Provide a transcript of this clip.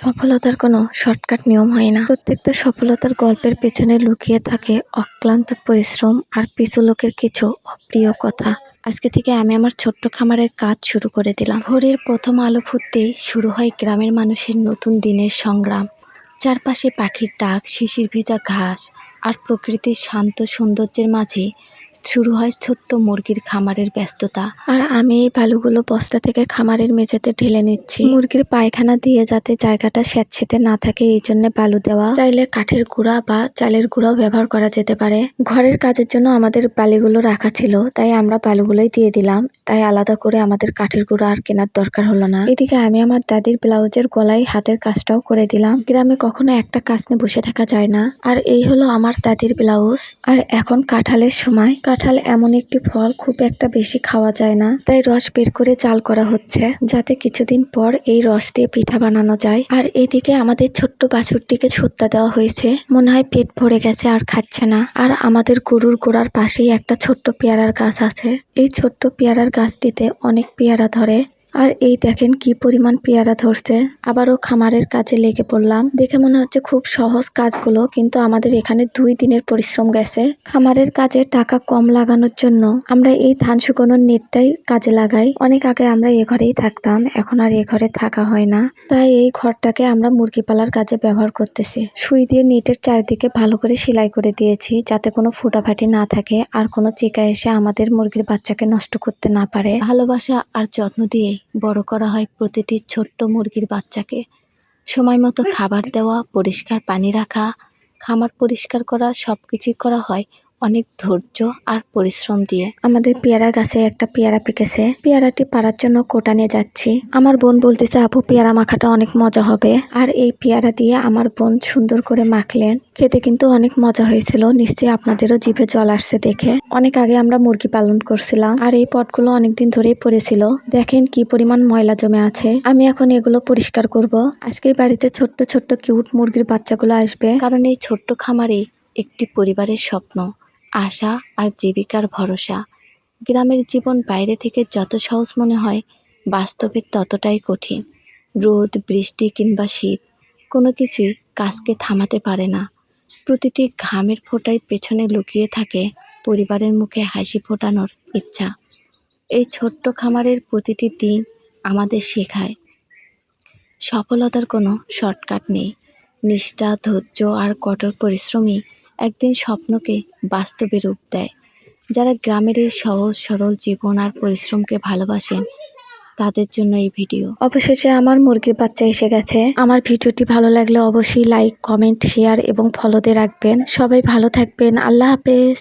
সফলতার কোনো শর্টকাট নিয়ম হয় না। প্রত্যেকটা সফলতার গল্পের পেছনে লুকিয়ে থাকে অক্লান্ত পরিশ্রম আর পিছু লোকের কিছু অপ্রিয় কথা। আজকে থেকে আমি আমার ছোট্ট খামারের কাজ শুরু করে দিলাম। ভোরের প্রথম আলো ফুটতেই শুরু হয় গ্রামের মানুষের নতুন দিনের সংগ্রাম। চারপাশে পাখির ডাক, শিশির ভেজা ঘাস আর প্রকৃতির শান্ত সৌন্দর্যের মাঝে শুরু হয় ছোট্ট মুরগির খামারের ব্যস্ততা। আর আমি এই বালুগুলো বস্তা থেকে খামারের মেঝেতে ঢেলে নিচ্ছি। মুরগির পায়খানা দিয়ে যাতে জায়গাটা স্যাঁতসেঁতে না থাকে এই জন্য বালু দেওয়া। চাইলে কাঠের গুঁড়া বা চালের গুঁড়াও ব্যবহার করা যেতে পারে। ঘরের কাজের জন্য আমাদের বালিগুলো রাখা ছিল, তাই আমরা বালুগুলোই দিয়ে দিলাম। তাই আলাদা করে আমাদের কাঠের গুঁড়া আর কেনার দরকার হলো না। এদিকে আমি আমার দাদির ব্লাউজের গলায় হাতের কাজটাও করে দিলাম। গ্রামে কখনো একটা কাজ নিয়ে বসে থাকা যায় না। আর এই হলো আমার দাদির ব্লাউজ। আর এখন কাঁঠালের সময়। কাঁঠাল এমন একটি ফল খুব একটা বেশি খাওয়া যায় না, তাই রস বের করে চাল করা হচ্ছে, যাতে কিছুদিন পর এই রস দিয়ে পিঠা বানানো যায়। আর এদিকে আমাদের ছোট্ট বাছুরটিকে ছুত্তা দেওয়া হয়েছে, মনে হয় পেট ভরে গেছে আর খাচ্ছে না। আর আমাদের গরুর গোড়ার পাশেই একটা ছোট্ট পেয়ারার গাছ আছে। এই ছোট্ট পেয়ারার গাছটিতে অনেক পেয়ারা ধরে। আর এই দেখেন কি পরিমাণ পেয়ারা ধরছে। আবারও খামারের কাজে লেগে পড়লাম। দেখে মনে হচ্ছে খুব সহজ কাজগুলো, কিন্তু আমাদের এখানে 2 দিনের পরিশ্রম গেছে। খামারের কাজে টাকা কম লাগানোর জন্য আমরা এই ধান শুকানোর নেটটাই কাজে লাগাই। অনেক আগে আমরা এ ঘরেই থাকতাম, এখন আর এ ঘরে থাকা হয় না, তাই এই ঘরটাকে আমরা মুরগি পালার কাজে ব্যবহার করতেছি। সুই দিয়ে নেটের চারদিকে ভালো করে সেলাই করে দিয়েছি, যাতে কোনো ফুটাফাটি না থাকে আর কোনো চিকা এসে আমাদের মুরগির বাচ্চাকে নষ্ট করতে না পারে। ভালোবাসা আর যত্ন দিয়ে বড় করা হয় প্রতিটি ছোট্ট মুরগির বাচ্চাকে। সময় মতো খাবার দেওয়া, পরিষ্কার পানি রাখা, খামার পরিষ্কার করা, সবকিছুই করা হয় অনেক ধৈর্য আর পরিশ্রম দিয়ে। আমাদের পেয়ারা গাছে একটা পেয়ারা পেকেছে। পেয়ারাটি পাড়ার জন্য কোটা নিয়ে যাচ্ছি। আমার বোন বলতেছে, আপু পেয়ারা মাখাটা অনেক মজা হবে। আর এই পেয়ারা দিয়ে আমার বোন সুন্দর করে মাখলেন। খেতে কিন্তু অনেক মজা হয়েছিল। নিশ্চয়ই আপনাদেরও জিভে জল আসছে দেখে। অনেক আগে আমরা মুরগি পালন করছিলাম, আর এই পটগুলো অনেকদিন ধরেই পড়েছিল। দেখেন কি পরিমাণ ময়লা জমে আছে। আমি এখন এগুলো পরিষ্কার করব। আজকে বাড়িতে ছোট্ট ছোট্ট কিউট মুরগির বাচ্চাগুলো আসবে, কারণ এই ছোট্ট খামারে একটি পরিবারের স্বপ্ন, আশা আর জীবিকার ভরসা। গ্রামের জীবন বাইরে থেকে যত সহজ মনে হয়, বাস্তবে ততটাই কঠিন। রোদ, বৃষ্টি কিংবা শীত কোনো কিছুই কাজকে থামাতে পারে না। প্রতিটি ঘামের ফোঁটায় পেছনে লুকিয়ে থাকে পরিবারের মুখে হাসি ফোটানোর ইচ্ছা। এই ছোট্ট খামারের প্রতিটি দিন আমাদের শেখায় সফলতার কোনো শর্টকাট নেই। নিষ্ঠা, ধৈর্য আর কঠোর পরিশ্রমই একদিন স্বপ্নকে বাস্তবে রূপ দেয়। যারা গ্রামের এই সহজ সরল জীবন আর পরিশ্রমকে ভালোবাসেন, তাদের জন্য এই ভিডিও। অবশেষে আমার মুরগির বাচ্চা এসে গেছে। আমার ভিডিওটি ভালো লাগলে অবশ্যই লাইক, কমেন্ট, শেয়ার এবং ফলো দিয়ে রাখবেন। সবাই ভালো থাকবেন। আল্লাহ হাফেজ।